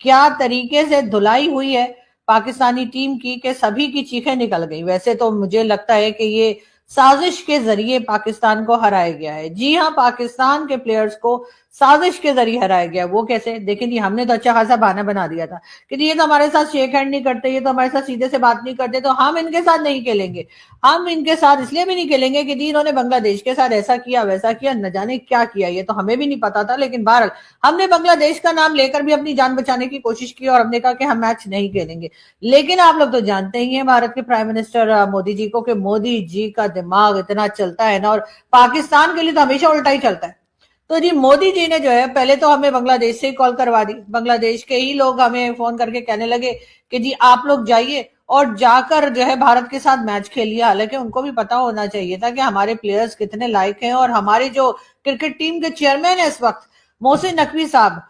क्या तरीके से धुलाई हुई है पाकिस्तानी टीम की कि सभी की चीखें निकल गई। वैसे तो मुझे लगता है कि ये साजिश के जरिए पाकिस्तान को हराया गया है। जी हाँ, पाकिस्तान के प्लेयर्स को साजिश के जरिए हराया गया। वो कैसे? देखिए जी, हमने तो अच्छा खासा बहाना बना दिया था कि ये तो हमारे साथ शेक हैंड नहीं करते, ये तो हमारे साथ सीधे से बात नहीं करते, तो हम इनके साथ नहीं खेलेंगे। हम इनके साथ इसलिए भी नहीं खेलेंगे कि जी इन्होंने बांग्लादेश के साथ ऐसा किया वैसा किया, न जाने क्या किया, ये तो हमें भी नहीं पता था। लेकिन बहरहाल हमने बांग्लादेश का नाम लेकर भी अपनी जान बचाने की कोशिश की और हमने कहा कि हम मैच नहीं खेलेंगे। लेकिन आप लोग तो जानते ही हैं भारत के प्राइम मिनिस्टर मोदी जी को, कि मोदी जी का दिमाग इतना चलता है ना, और पाकिस्तान के लिए तो हमेशा उल्टा ही चलता है। तो जी मोदी जी ने जो है पहले तो हमें बांग्लादेश से ही कॉल करवा दी। बांग्लादेश के ही लोग हमें फोन करके कहने लगे कि जी आप लोग जाइए और जाकर जो है भारत के साथ मैच खेलिए। हालांकि उनको भी पता होना चाहिए था कि हमारे प्लेयर्स कितने लायक हैं और हमारे जो क्रिकेट टीम के चेयरमैन है इस वक्त, मोहसिन नकवी साहब,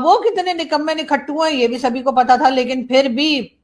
वो कितने निकम्मे निखट्टू हैं, ये भी सभी को पता था। लेकिन फिर भी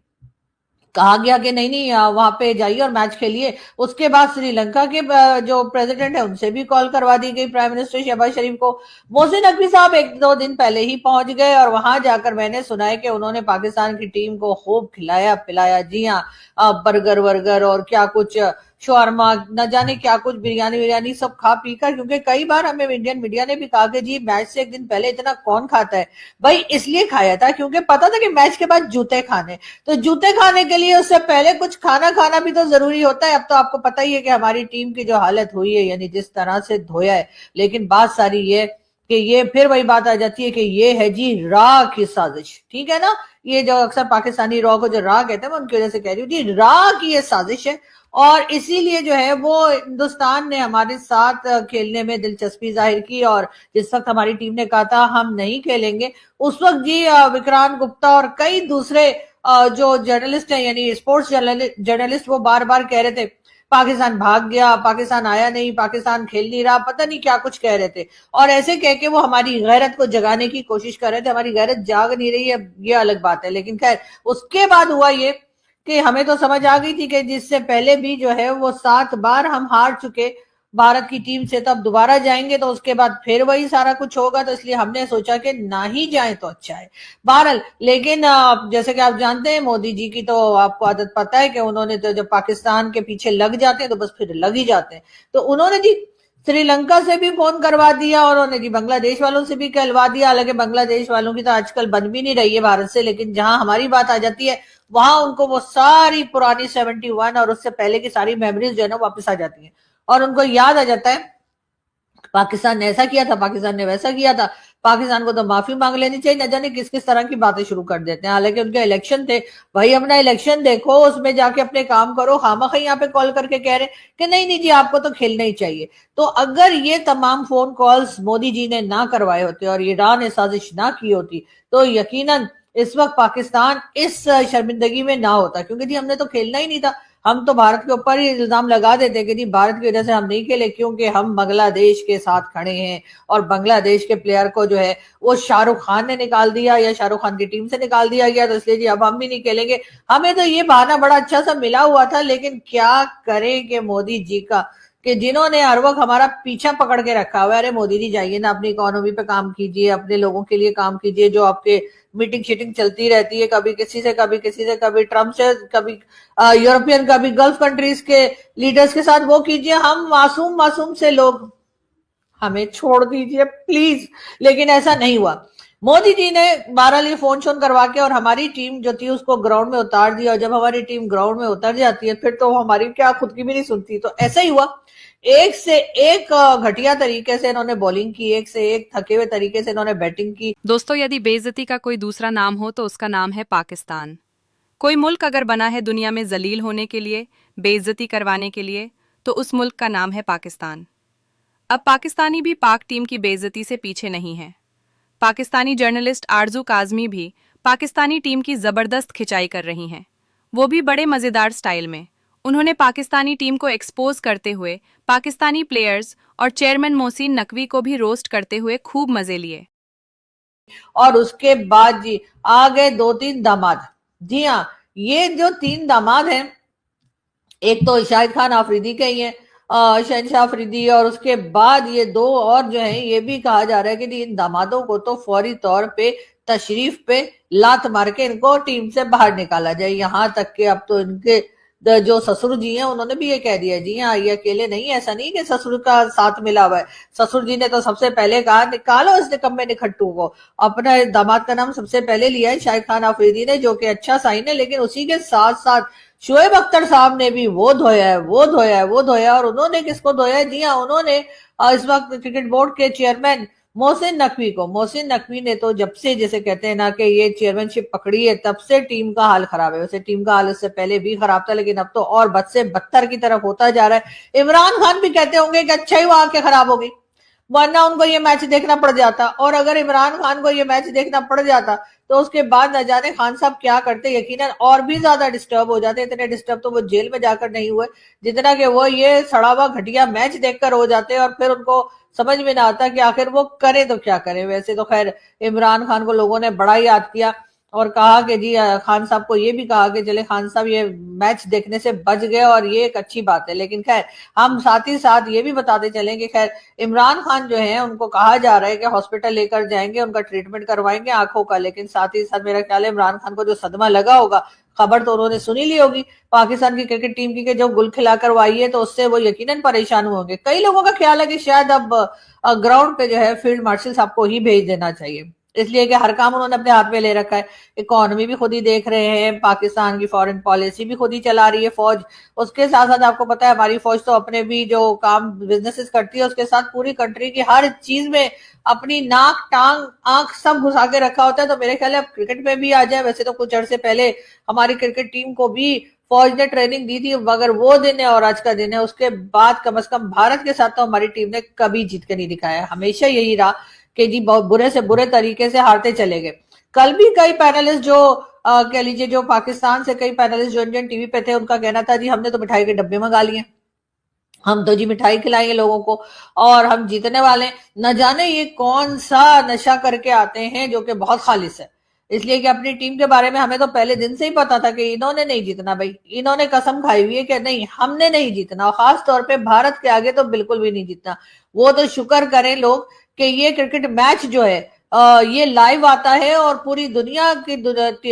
कहा गया कि नहीं नहीं, वहां पे जाइए और मैच खेलिए। उसके बाद श्रीलंका के जो प्रेसिडेंट है उनसे भी कॉल करवा दी गई, प्राइम मिनिस्टर शहबाज शरीफ को। मोहसिन नकवी साहब एक दो दिन पहले ही पहुंच गए और वहां जाकर मैंने सुना है कि उन्होंने पाकिस्तान की टीम को खूब खिलाया पिलाया। जी हाँ, बर्गर वर्गर और क्या कुछ शॉर्मा, न जाने क्या कुछ, बिरयानी बिरयानी सब खा पी कर, क्योंकि कई बार हमें इंडियन मीडिया ने भी कहा कि जी मैच से एक दिन पहले इतना कौन खाता है। भाई इसलिए खाया था क्योंकि पता था कि मैच के बाद जूते खाने, तो जूते खाने के लिए उससे पहले कुछ खाना खाना भी तो जरूरी होता है। अब तो आपको पता ही है कि हमारी टीम की जो हालत हुई है, यानी जिस तरह से धोया है। लेकिन बात सारी ये कि ये फिर वही बात आ जाती है कि ये है जी रा की साजिश, ठीक है ना। ये जो अक्सर पाकिस्तानी रॉ को जो रा कहते हैं, मैं उनकी वजह से कह रही हूँ जी, रा की ये साजिश है। और इसीलिए जो है वो हिंदुस्तान ने हमारे साथ खेलने में दिलचस्पी जाहिर की, और जिस वक्त हमारी टीम ने कहा था हम नहीं खेलेंगे, उस वक्त जी विक्रांत गुप्ता और कई दूसरे जो जर्नलिस्ट हैं, यानी स्पोर्ट्स जर्नलिस्ट, वो बार बार कह रहे थे पाकिस्तान भाग गया, पाकिस्तान आया नहीं, पाकिस्तान खेल नहीं रहा, पता नहीं क्या कुछ कह रहे थे। और ऐसे कह के वो हमारी गैरत को जगाने की कोशिश कर रहे थे। हमारी गैरत जाग नहीं रही है, ये अलग बात है। लेकिन खैर उसके बाद हुआ ये कि हमें तो समझ आ गई थी कि जिससे पहले भी जो है वो 7 बार हम हार चुके भारत की टीम से, तो अब दोबारा जाएंगे तो उसके बाद फिर वही सारा कुछ होगा। तो इसलिए हमने सोचा कि ना ही जाए तो अच्छा है। बहरहाल लेकिन जैसे कि आप जानते हैं मोदी जी की तो आपको आदत पता है कि उन्होंने तो जब पाकिस्तान के पीछे लग जाते हैं तो बस फिर लग ही जाते हैं। तो उन्होंने जी श्रीलंका से भी फोन करवा दिया और उन्होंने जी बांग्लादेश वालों से भी कहलवा दिया। हालांकि बांग्लादेश वालों की तो आजकल बन भी नहीं रही है भारत से, लेकिन जहां हमारी बात आ जाती है वहां उनको वो सारी पुरानी 71 और उससे पहले की सारी मेमोरीज जो है ना वापस आ जाती है, और उनको याद आ जाता है पाकिस्तान ने ऐसा किया था, पाकिस्तान ने वैसा किया था, पाकिस्तान को तो माफी मांग लेनी चाहिए। न जाने किस किस तरह की बातें शुरू कर देते हैं। हालांकि उनके इलेक्शन थे, भाई अपना इलेक्शन देखो, उसमें जाके अपने काम करो। खामखा यहाँ पे कॉल करके कह रहे कि नहीं नहीं जी आपको तो खेलना ही चाहिए। तो अगर ये तमाम फोन कॉल्स मोदी जी ने ना करवाए होते और ईरान ने साजिश ना की होती तो यकीनन इस वक्त पाकिस्तान इस शर्मिंदगी में ना होता, क्योंकि जी हमने तो खेलना ही नहीं था। हम तो भारत के ऊपर ही इल्जाम लगा देते कि जी भारत की वजह से हम नहीं खेले क्योंकि हम बांग्लादेश के साथ खड़े हैं, और बांग्लादेश के प्लेयर को जो है वो शाहरुख खान ने निकाल दिया या शाहरुख खान की टीम से निकाल दिया गया, तो इसलिए जी अब हम भी नहीं खेलेंगे। हमें तो ये बहाना बड़ा अच्छा सा मिला हुआ था। लेकिन क्या करें कि मोदी जी का, कि जिन्होंने हर वक्त हमारा पीछा पकड़ के रखा हुआ है, अरे मोदी जी जाइए ना, अपनी इकोनॉमी पे काम कीजिए, अपने लोगों के लिए काम कीजिए। जो आपके मीटिंग शीटिंग चलती रहती है, कभी किसी से कभी किसी से, कभी ट्रम्प से, कभी यूरोपियन, कभी गल्फ कंट्रीज के लीडर्स के साथ, वो कीजिए। हम मासूम मासूम से लोग, हमें छोड़ दीजिए प्लीज। लेकिन ऐसा नहीं हुआ। मोदी जी ने 12 फोन शोन करवा के और हमारी टीम जो थी उसको ग्राउंड में उतार दिया, और जब हमारी टीम ग्राउंड में उतर जाती है फिर तो हमारी क्या खुद की भी नहीं सुनती। तो ऐसा ही हुआ, एक से एक घटिया तरीके से इन्होंने बॉलिंग की, एक से एक थके हुए तरीके से इन्होंने बैटिंग की। दोस्तों, यदि बेइज्जती का कोई दूसरा नाम हो तो उसका नाम है पाकिस्तान। कोई मुल्क अगर बना है दुनिया में जलील होने के लिए, बेइज्जती करवाने के लिए, तो उस मुल्क का नाम है पाकिस्तान। अब पाकिस्तानी भी पाक टीम की बेइज्जती से पीछे नहीं है। पाकिस्तानी जर्नलिस्ट आरजू काजमी भी पाकिस्तानी टीम की जबरदस्त खिंचाई कर रही हैं, वो भी बड़े मजेदार स्टाइल में। उन्होंने पाकिस्तानी टीम को एक्सपोज करते हुए पाकिस्तानी प्लेयर्स और चेयरमैन मोहसिन नकवी को भी रोस्ट करते हुए खूब मजे लिए। और उसके बाद जी आ गए 2-3 दामाद। जी हाँ, ये जो 3 दामाद हैं, एक तो शाहिद खान आफरीदी के ही हैं, शहनशाह अफरीदी, और उसके बाद ये दो और जो है, ये भी कहा जा रहा है कि इन दामादों को तो फौरी तौर पे तशरीफ पे लात मार के इनको टीम से बाहर निकाला जाए। यहाँ तक कि अब तो इनके जो ससुर जी हैं उन्होंने भी ये कह दिया, जी हाँ ये अकेले नहीं, ऐसा नहीं कि ससुर का साथ मिला हुआ है। ससुर जी ने तो सबसे पहले कहा निकालो इस निकम्मे निखट्टू को। अपना दामाद का नाम सबसे पहले लिया है शाहिद खान अफरीदी ने, जो कि अच्छा साइन है, लेकिन उसी के साथ साथ शोएब अख्तर साहब ने भी वो धोया है, वो धोया है, वो धोया। और उन्होंने किसको धोया है? जी हाँ, उन्होंने इस वक्त क्रिकेट बोर्ड के चेयरमैन मोहसिन नकवी को। मोहसिन नकवी ने तो जब से, जैसे कहते हैं ना कि ये चेयरमैनशिप पकड़ी है, तब से टीम का हाल खराब है। वैसे टीम का हाल इससे पहले भी खराब था, लेकिन अब तो और बद से बदतर की तरफ होता जा रहा है। इमरान खान भी कहते होंगे कि अच्छा ही वो आके खराब हो गई, वरना उनको ये मैच देखना पड़ जाता। और अगर इमरान खान को ये मैच देखना पड़ जाता तो उसके बाद न जाने खान साहब क्या करते, यकीनन और भी ज्यादा डिस्टर्ब हो जाते। इतने डिस्टर्ब तो वो जेल में जाकर नहीं हुए जितना कि वो ये सड़ा हुआ घटिया मैच देखकर हो जाते, और फिर उनको समझ में ना आता कि आखिर वो करे तो क्या करे। वैसे तो खैर इमरान खान को लोगों ने बड़ा याद किया और कहा कि जी खान साहब को ये भी कहा कि चले खान साहब ये मैच देखने से बच गए, और ये एक अच्छी बात है। लेकिन खैर हम साथ ही साथ ये भी बताते चले कि खैर इमरान खान जो है उनको कहा जा रहा है कि हॉस्पिटल लेकर जाएंगे, उनका ट्रीटमेंट करवाएंगे आंखों का। लेकिन साथ ही साथ मेरा ख्याल है इमरान खान को जो सदमा लगा होगा, खबर तो उन्होंने सुनी ली होगी पाकिस्तान की क्रिकेट टीम की, जो गुल खिलाकर वो आई है, तो उससे वो यकीनन परेशान हुए होंगे। कई लोगों का ख्याल है कि शायद अब ग्राउंड पे जो है फील्ड मार्शल साहब को ही भेज देना चाहिए, इसलिए कि हर काम उन्होंने अपने हाथ में ले रखा है। इकोनॉमी भी खुद ही देख रहे हैं, पाकिस्तान की फॉरेन पॉलिसी भी खुद ही चला रही है फौज। उसके साथ साथ आपको पता है हमारी फौज तो अपने भी जो काम बिजनेसेस करती है उसके साथ पूरी कंट्री की हर चीज में अपनी नाक टांग आंख सब घुसा के रखा होता है। तो मेरे ख्याल है अब क्रिकेट में भी आ जाए। वैसे तो कुछ अर्से पहले हमारी क्रिकेट टीम को भी फौज ने ट्रेनिंग दी थी, मगर वो दिन है और आज का दिन है, उसके बाद कम से कम भारत के साथ तो हमारी टीम ने कभी जीत के नहीं दिखाया। हमेशा यही रहा कि जी बहुत बुरे से बुरे तरीके से हारते चले गए। कल भी कई पैनलिस्ट जो कह लीजिए जो पाकिस्तान से कई पैनलिस्ट जो इंडियन टीवी पे थे, उनका कहना था जी हमने तो मिठाई के डब्बे मंगा लिए, हम तो जी मिठाई खिलाएंगे लोगों को और हम जीतने वाले। न जाने ये कौन सा नशा करके आते हैं जो कि बहुत खालिस है। इसलिए कि अपनी टीम के बारे में हमें तो पहले दिन से ही पता था कि इन्होंने नहीं जीतना भाई, इन्होंने कसम खाई हुई है कि नहीं हमने नहीं जीतना, और खास तौर पे भारत के आगे तो बिल्कुल भी नहीं जीतना। वो तो शुक्र करें लोग कि ये क्रिकेट मैच जो है ये लाइव आता है और पूरी दुनिया की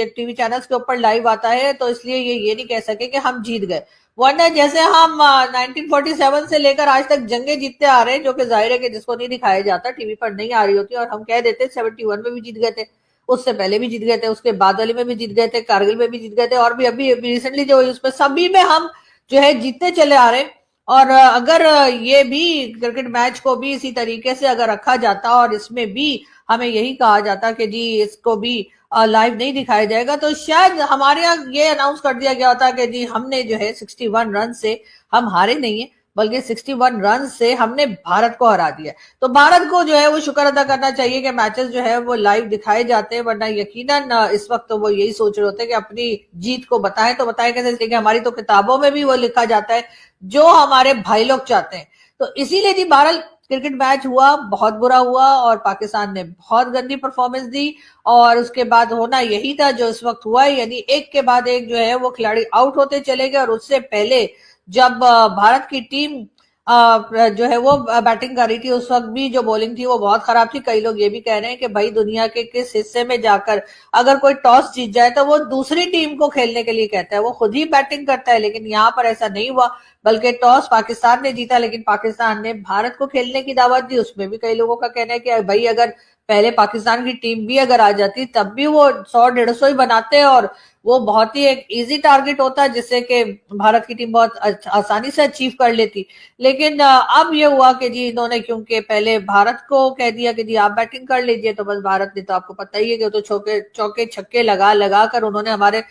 टीवी चैनल्स के ऊपर लाइव आता है, तो इसलिए ये नहीं कह सके कि हम जीत गए। वरना जैसे हम 1947 से लेकर आज तक जंगे जीतते आ रहे हैं, जो कि जाहिर है कि जिसको नहीं दिखाया जाता, टीवी पर नहीं आ रही होती, और हम कह देते 71 में भी जीत गए थे, उससे पहले भी जीत गए थे, उसके बाद वाले में भी जीत गए थे, कारगिल में भी जीत गए थे, और भी अभी रिसेंटली जो हुई उसमें सभी में हम जो है जीतते चले आ रहे हैं। और अगर ये भी क्रिकेट मैच को भी इसी तरीके से अगर रखा जाता और इसमें भी हमें यही कहा जाता कि जी इसको भी लाइव नहीं दिखाया जाएगा, तो शायद हमारे यहाँ ये अनाउंस कर दिया गया होता कि जी हमने जो है 61 रन से हम हारे नहीं है, बल्कि 61 रन से हमने भारत को हरा दिया। तो भारत को जो है वो शुक्र अदा करना चाहिए कि मैचेस जो है वो लाइव दिखाए जाते हैं, वरना यकीनन इस वक्त तो वो यही सोच रहे होते हैं कि अपनी जीत को बताएं, तो बताएं कैसे, इसलिए कि हमारी तो किताबों में भी वो लिखा जाता है जो हमारे भाई लोग चाहते हैं। तो इसीलिए जी भारत क्रिकेट मैच हुआ बहुत बुरा हुआ और पाकिस्तान ने बहुत गंदी परफॉर्मेंस दी, और उसके बाद होना यही था जो इस वक्त हुआ है, यानी एक के बाद एक जो है वो खिलाड़ी आउट होते चले गए। और उससे पहले जब भारत की टीम जो है वो बैटिंग कर रही थी, उस वक्त भी जो बॉलिंग थी वो बहुत खराब थी। कई लोग ये भी कह रहे हैं कि भाई दुनिया के किस हिस्से में जाकर अगर कोई टॉस जीत जाए तो वो दूसरी टीम को खेलने के लिए कहता है, वो खुद ही बैटिंग करता है, लेकिन यहाँ पर ऐसा नहीं हुआ, बल्कि टॉस पाकिस्तान ने जीता, लेकिन पाकिस्तान ने भारत को खेलने की दावत दी। उसमें भी कई लोगों का कहना है कि भाई अगर पहले पाकिस्तान की टीम भी अगर आ जाती तब भी वो 100-150 ही बनाते, और वो बहुत ही एक इजी टारगेट होता जिससे कि भारत की टीम बहुत आसानी से अचीव कर लेती। लेकिन अब ये हुआ कि जी इन्होंने क्योंकि पहले भारत को कह दिया कि जी आप बैटिंग कर लीजिए, तो बस भारत ने, तो आपको पता ही है कि तो चौके छक्के लगा लगा कर उन्होंने हमारे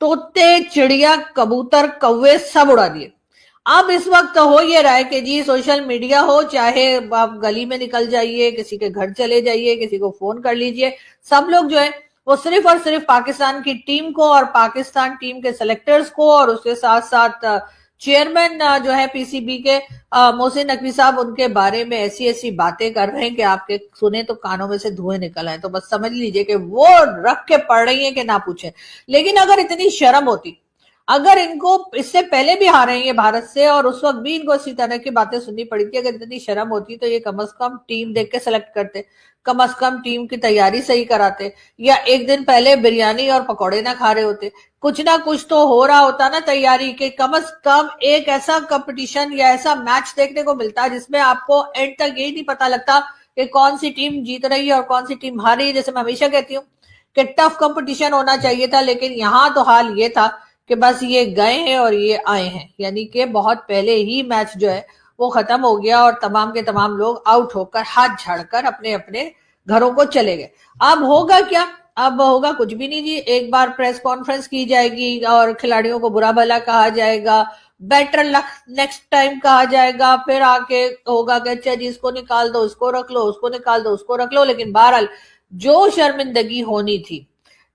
तोते चिड़िया कबूतर कौवे सब उड़ा दिए। अब इस वक्त हो ये रहा है कि जी सोशल मीडिया हो, चाहे आप गली में निकल जाइए, किसी के घर चले जाइए, किसी को फोन कर लीजिए, सब लोग जो है वो सिर्फ और सिर्फ पाकिस्तान की टीम को और पाकिस्तान टीम के सेलेक्टर्स को और उसके साथ साथ चेयरमैन जो है पीसीबी के मोहसिन नकवी साहब, उनके बारे में ऐसी ऐसी बातें कर रहे हैं कि आपके सुने तो कानों में से धुएं निकल आए। तो बस समझ लीजिए कि वो रख के पड़ रही है कि ना पूछे। लेकिन अगर इतनी शर्म होती, अगर इनको इससे पहले भी हारे हैं ये भारत से और उस वक्त भी इनको इसी तरह की बातें सुननी पड़ी थी, अगर इतनी शर्म होती तो ये कम से कम टीम देख के सेलेक्ट करते, कम से कम टीम की तैयारी सही कराते, या एक दिन पहले बिरयानी और पकौड़े ना खा रहे होते, कुछ ना कुछ तो हो रहा होता ना तैयारी के, कम से कम एक ऐसा कंपटीशन या ऐसा मैच देखने को मिलता जिसमें आपको एंड तक यही नहीं पता लगता कि कौन सी टीम जीत रही है और कौन सी टीम हार रही है। जैसे मैं हमेशा कहती हूँ कि टफ कंपटीशन होना चाहिए था, लेकिन यहाँ तो हाल ये था कि बस ये गए हैं और ये आए हैं, यानी कि बहुत पहले ही मैच जो है वो खत्म हो गया और तमाम के तमाम लोग आउट होकर हाथ झाड़कर अपने अपने घरों को चले गए। अब होगा क्या? अब होगा कुछ भी नहीं जी, एक बार प्रेस कॉन्फ्रेंस की जाएगी और खिलाड़ियों को बुरा भला कहा जाएगा, बेटर लक नेक्स्ट टाइम कहा जाएगा, फिर आके होगा कि अच्छा जी इसको निकाल दो, उसको रख लो, उसको निकाल दो, उसको रख लो। लेकिन बहरहाल जो शर्मिंदगी होनी थी,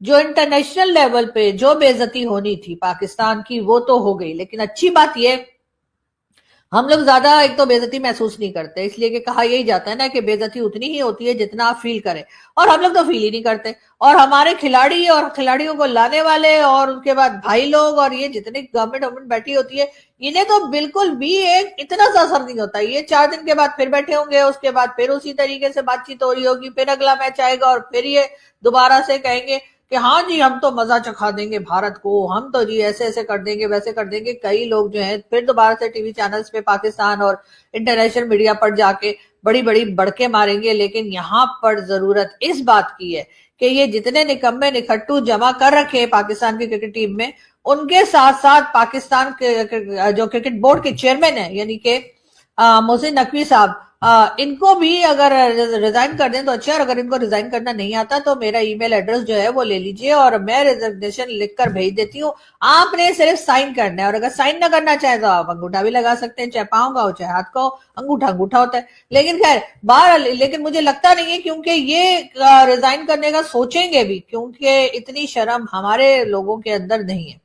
जो इंटरनेशनल लेवल पे जो बेइज्जती होनी थी पाकिस्तान की, वो तो हो गई। लेकिन अच्छी बात ये, हम लोग ज्यादा एक तो बेइज्जती महसूस नहीं करते, इसलिए कि कहा यही जाता है ना कि बेइज्जती उतनी ही होती है जितना आप फील करें, और हम लोग तो फील ही नहीं करते। और हमारे खिलाड़ी और खिलाड़ियों को लाने वाले और उनके बाद भाई लोग और ये जितनी गवर्नमेंट बैठी होती है, इन्हें तो बिल्कुल भी एक इतना सा असर नहीं होता। ये 4 दिन के बाद फिर बैठे होंगे, उसके बाद फिर उसी तरीके से बातचीत हो रही होगी, फिर अगला मैच आएगा और फिर ये दोबारा से कहेंगे कि हाँ जी हम तो मजा चखा देंगे भारत को, हम तो जी ऐसे ऐसे कर देंगे, वैसे कर देंगे। कई लोग जो है फिर दोबारा से टीवी चैनल्स पे पाकिस्तान और इंटरनेशनल मीडिया पर जाके बड़ी बड़ी बड़के मारेंगे। लेकिन यहाँ पर जरूरत इस बात की है कि ये जितने निकम्मे निखट्टू जमा कर रखे हैं पाकिस्तान की क्रिकेट टीम में, उनके साथ साथ पाकिस्तान के जो क्रिकेट बोर्ड के चेयरमैन है यानी कि मोहसिन नकवी साहब, इनको भी अगर रिजाइन कर दें तो अच्छा, और अगर इनको रिजाइन करना नहीं आता तो मेरा ईमेल एड्रेस जो है वो ले लीजिए और मैं रिजिग्नेशन लिखकर भेज देती हूँ। आपने सिर्फ साइन करना है, और अगर साइन ना करना चाहे तो आप अंगूठा भी लगा सकते हैं, चाहे पाँव का हो चाहे हाथ का हो, अंगूठा अंगूठा होता है। लेकिन खैर बाहर, लेकिन मुझे लगता नहीं है क्योंकि ये रिजाइन करने का सोचेंगे भी, क्योंकि इतनी शर्म हमारे लोगों के अंदर नहीं है।